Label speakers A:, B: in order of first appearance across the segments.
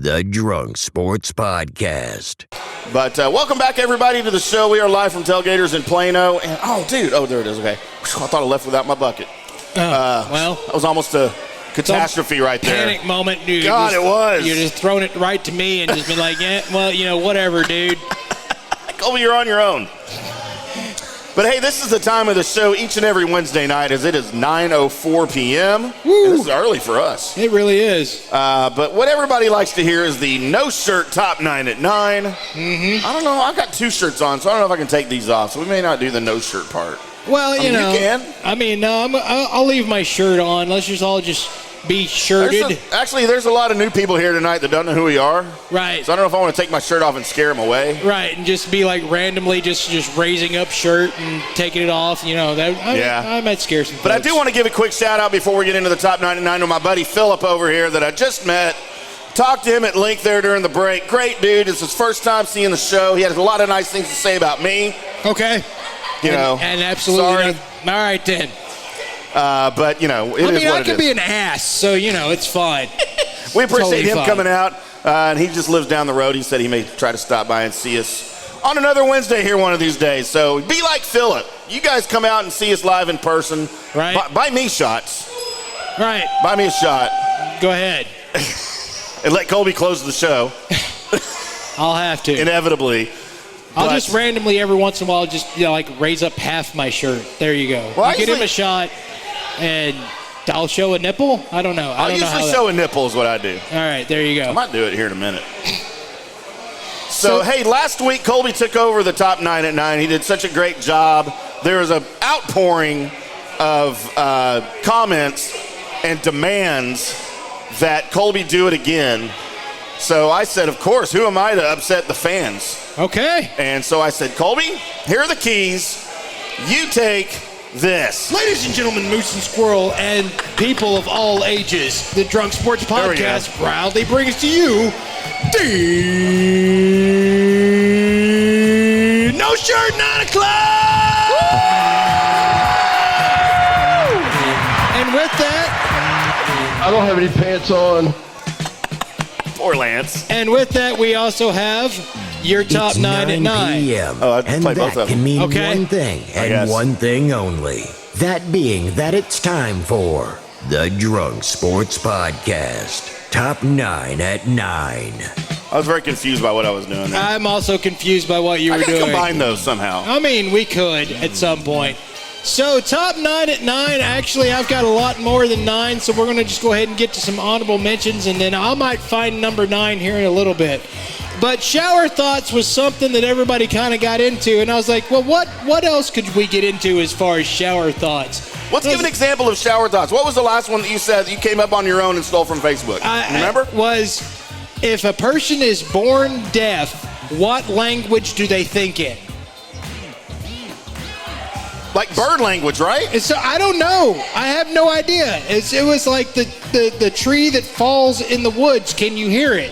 A: the Drunk Sports Podcast.
B: But welcome back, everybody, to the show. We are live from Tailgaters in Plano. And, there it is. Okay. I thought I left without my bucket.
C: Well,
B: that was almost a catastrophe right there.
C: Panic moment, dude.
B: God, it was.
C: You're just throwing it right to me and just been like, yeah, well, whatever, dude.
B: Colby, you're on your own. But, hey, this is the time of the show each and every Wednesday night as it is 9:04 p.m.
C: Woo.
B: This is early for us.
C: It really is.
B: But what everybody likes to hear is the no-shirt top 9 at 9.
C: Mm-hmm.
B: I don't know. I've got 2 shirts on, so I don't know if I can take these off. So we may not do the no-shirt part.
C: Well, you know.
B: You can.
C: I mean, no, I'll leave my shirt on. Let's just all just be shirted.
B: There's a lot of new people here tonight that don't know who we are.
C: Right.
B: So I don't know if I want to take my shirt off and scare them away.
C: Right, and just be like randomly just raising up shirt and taking it off. I might scare some folks.
B: But I do want to give a quick shout out before we get into the top 99 to my buddy Philip over here that I just met. Talked to him at length there during the break. Great dude. It's his first time seeing the show. He has a lot of nice things to say about me.
C: Okay. And absolutely.
B: Sorry.
C: All right, then.
B: But, it is what it is.
C: I could be an ass, so, it's fine.
B: We appreciate
C: totally
B: him
C: fine.
B: coming out, and he just lives down the road. He said he may try to stop by and see us on another Wednesday here one of these days. So be like Philip. You guys come out and see us live in person.
C: Right.
B: Buy me shots.
C: Right.
B: Buy me a shot.
C: Go ahead.
B: And let Colby close the show.
C: I'll have to.
B: Inevitably.
C: I'll just randomly every once in a while just raise up half my shirt. There you go.
B: Well,
C: you get him a shot, and I'll show a nipple. I don't know.
B: I'll usually show a nipple is what I do.
C: All right, there you go.
B: I might do it here in a minute. So, hey, last week Colby took over the top 9 at 9. He did such a great job. There was an outpouring of comments and demands that Colby do it again. So I said, of course, who am I to upset the fans?
C: Okay.
B: And so I said, Colby, here are the keys. You take this.
C: Ladies and gentlemen, Moose and Squirrel and people of all ages, the Drunk Sports Podcast proudly brings to you the No Shirt 9 O'Clock! And with that,
D: I don't have any pants on.
B: Poor Lance.
C: And with that, we also have your top 9 at 9.
A: PM.
B: Oh, I'd
A: and
B: play
A: that
B: both of them.
A: can mean
C: Okay.
A: one thing and one thing only. That being that it's time for the Drunk Sports Podcast. Top 9 at 9.
B: I was very confused by what I was doing there.
C: I'm also confused by what you were
B: I
C: doing.
B: gotta combine those somehow.
C: I mean, we could at some point. So, top 9 at 9. Actually, I've got a lot more than 9, so we're going to just go ahead and get to some honorable mentions, and then I might find number 9 here in a little bit. But shower thoughts was something that everybody kind of got into, and I was like, well, what else could we get into as far as shower thoughts?
B: Let's give an example of shower thoughts. What was the last one that you said that you came up on your own and stole from Facebook? Remember?
C: Was, if a person is born deaf, what language do they think in?
B: Like bird language, right?
C: So I don't know. I have no idea. It was like the tree that falls in the woods. Can you hear it?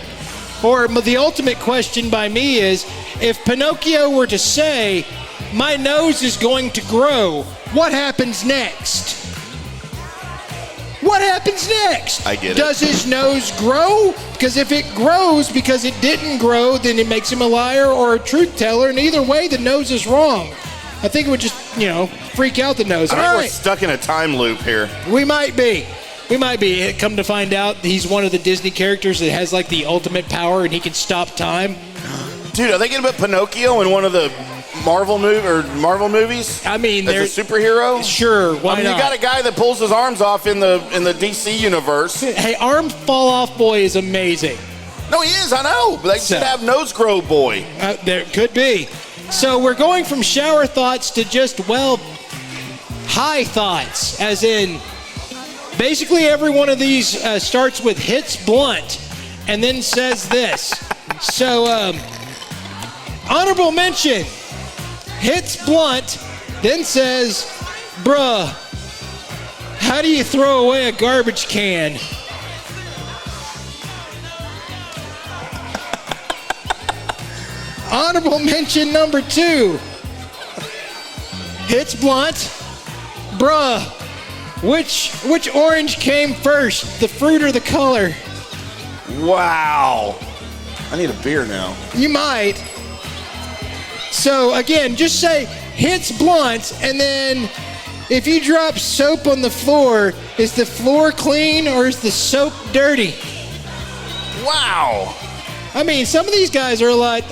C: Or the ultimate question by me is, if Pinocchio were to say, my nose is going to grow, what happens next? What happens next?
B: I get it.
C: Does his nose grow? Because if it grows because it didn't grow, then it makes him a liar or a truth teller. And either way, the nose is wrong. I think it would just, freak out the nose.
B: I think
C: All
B: we're
C: right.
B: stuck in a time loop here.
C: We might be. Come to find out, he's one of the Disney characters that has like the ultimate power and he can stop time.
B: Dude, are they going to put Pinocchio in one of the Marvel movies?
C: I mean,
B: as a superhero?
C: Sure, why not?
B: You got a guy that pulls his arms off in the DC universe.
C: Hey, arm fall off boy is amazing.
B: No, he is. I know. But they should have nose grow boy.
C: There could be. So we're going from shower thoughts to just high thoughts, as in. Basically, every one of these starts with hits blunt and then says this. So, honorable mention, hits blunt, then says, bruh, how do you throw away a garbage can? Honorable mention number 2, hits blunt, bruh. Which orange came first, the fruit or the color?
B: Wow. I need a beer now.
C: You might. So again, just say hits blunts, and then if you drop soap on the floor, is the floor clean or is the soap dirty?
B: Wow.
C: I mean, some of these guys are a lot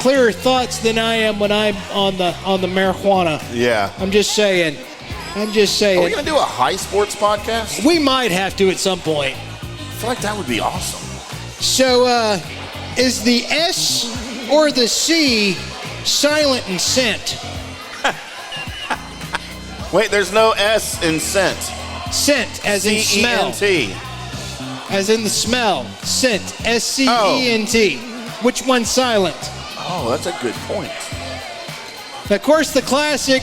C: clearer thoughts than I am when I'm on the marijuana.
B: Yeah.
C: I'm just saying.
B: Are we gonna do a high sports podcast?
C: We might have to at some point.
B: I feel like that would be awesome.
C: So, is the S or the C silent in scent?
B: Wait, there's no S in scent.
C: Scent, as in smell.
B: C-E-N-T.
C: As in the smell. Scent. S-C-E-N-T. Which one's silent?
B: Oh, that's a good point.
C: Of course, the classic,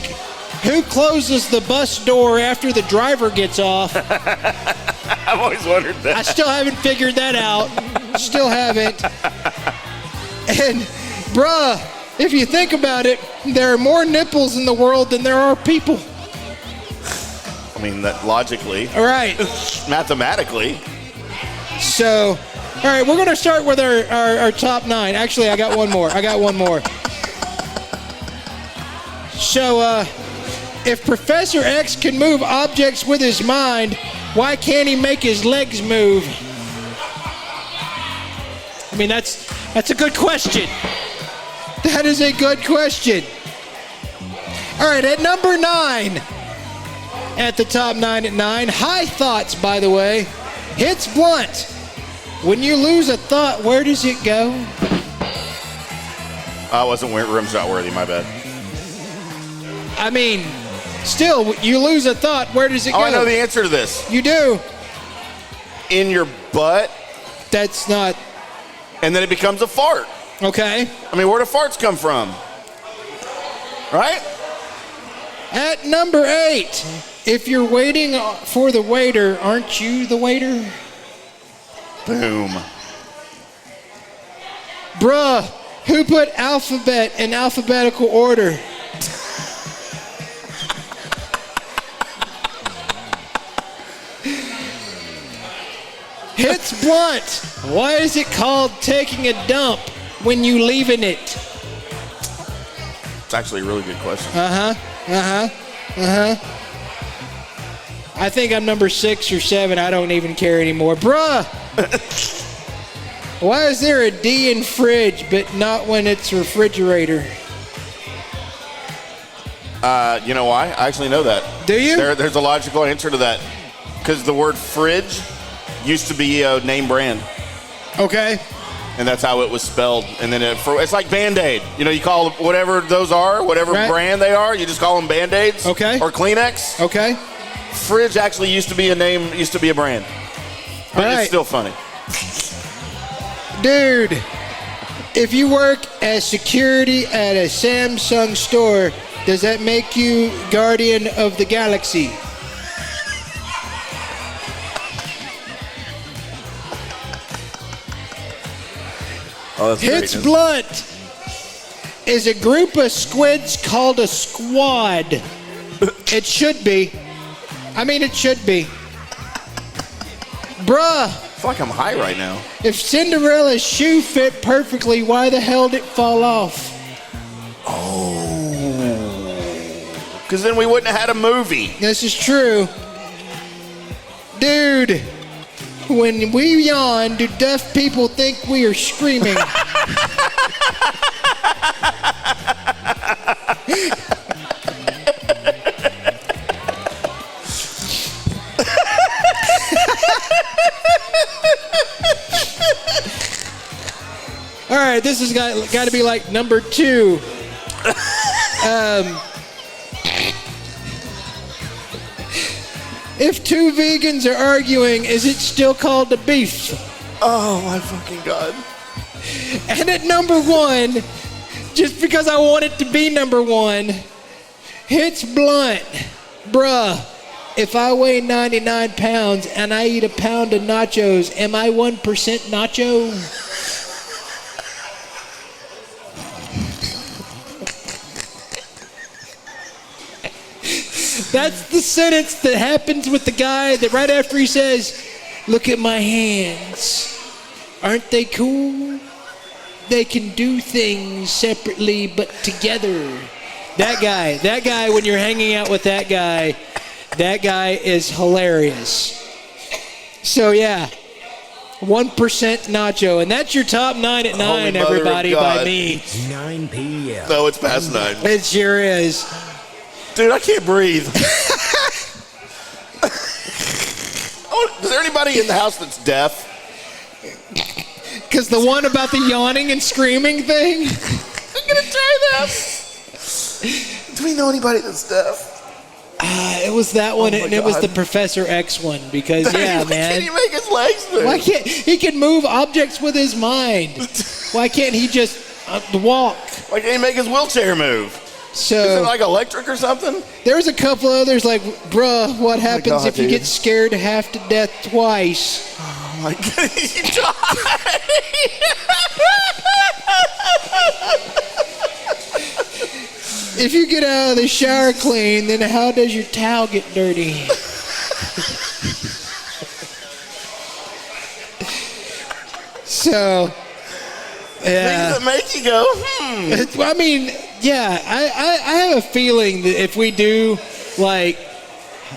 C: who closes the bus door after the driver gets off?
B: I've always wondered that.
C: I still haven't figured that out. Still haven't. And, bruh, if you think about it, there are more nipples in the world than there are people.
B: I mean, that logically.
C: All right.
B: Mathematically.
C: So, all right, we're going to start with our top 9. Actually, I got one more. So, if Professor X can move objects with his mind, why can't he make his legs move? I mean, that's a good question. That is a good question. All right, at number 9, at the top 9 at 9, high thoughts, by the way, hits blunt. When you lose a thought, where does it go?
B: I wasn't rim shot worthy, my bad.
C: I mean, still, you lose a thought, where does it go?
B: Oh, I know the answer to this.
C: You do.
B: In your butt.
C: That's not.
B: And then it becomes a fart.
C: Okay.
B: I mean, where do farts come from? Right?
C: At number 8, if you're waiting for the waiter, aren't you the waiter?
B: Boom.
C: Bruh, who put alphabet in alphabetical order? Hits blunt. Why is it called taking a dump when you leaving it?
B: It's actually a really good question.
C: I think I'm number 6 or 7. I don't even care anymore. Bruh! Why is there a D in fridge, but not when it's refrigerator?
B: You know why? I actually know that.
C: Do you?
B: There's a logical answer to that. Because the word fridge used to be a name brand.
C: Okay.
B: And that's how it was spelled. And then it's like Band-Aid. You know, you call whatever those are, whatever brand they are, you just call them Band-Aids.
C: Okay.
B: Or Kleenex.
C: Okay.
B: Fridge actually used to be a brand. But it's still funny.
C: Dude, if you work as security at a Samsung store, does that make you guardian of the galaxy?
B: Oh, that's
C: Hits
B: great.
C: blunt is a group of squids called a squad. It should be. I mean, it should be. Bruh.
B: I feel like I'm high right now.
C: If Cinderella's shoe fit perfectly, why the hell did it fall off?
B: Oh. Because then we wouldn't have had a movie.
C: This is true. Dude, when we yawn, do deaf people think we are screaming? All right, this has got to be like number 2. If two vegans are arguing, is it still called a beef?
B: Oh my fucking God.
C: And at number 1, just because I want it to be number 1, hits blunt. Bruh, if I weigh 99 pounds and I eat a pound of nachos, am I 1% nacho? That's the sentence that happens with the guy that right after he says, look at my hands. Aren't they cool? they can do things separately but together. That guy, when you're hanging out with that guy is hilarious. So, yeah, 1% Nacho. And that's your top 9 at 9, everybody, by me.
A: It's 9 p.m.
B: No, it's past 9.
C: It sure is.
B: Dude, I can't breathe. Oh, is there anybody in the house that's deaf?
C: Because the one about the yawning and screaming thing?
B: I'm going to try that. Do we know anybody that's deaf?
C: It was that one, and it was
B: God.
C: the Professor X one, because, yeah, man.
B: Can he make his legs move?
C: Why can't he can move objects with his mind? Why can't he just walk?
B: Why can't he make his wheelchair move?
C: So
B: Is it like electric or something?
C: there's a couple others like, bruh, what happens
B: God,
C: if you
B: dude.
C: get scared half to death twice?
B: Oh my God, he died.
C: If you get out of the shower clean, then how does your towel get dirty? So, yeah.
B: Things that make you go,
C: I mean, yeah, I have a feeling that if we do, like,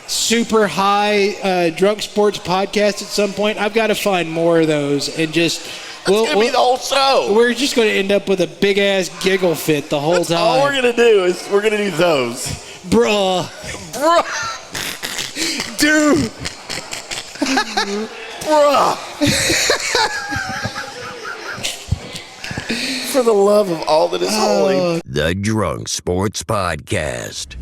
C: super high drunk sports podcast at some point, I've got to find more of those and just...
B: It's going to be the whole show.
C: We're just going to end up with a big-ass giggle fit the whole time.
B: All we're going to do is we're going to do those.
C: Bruh.
B: Dude. Bruh. For the love of all that is holy.
A: The Drunk Sports Podcast.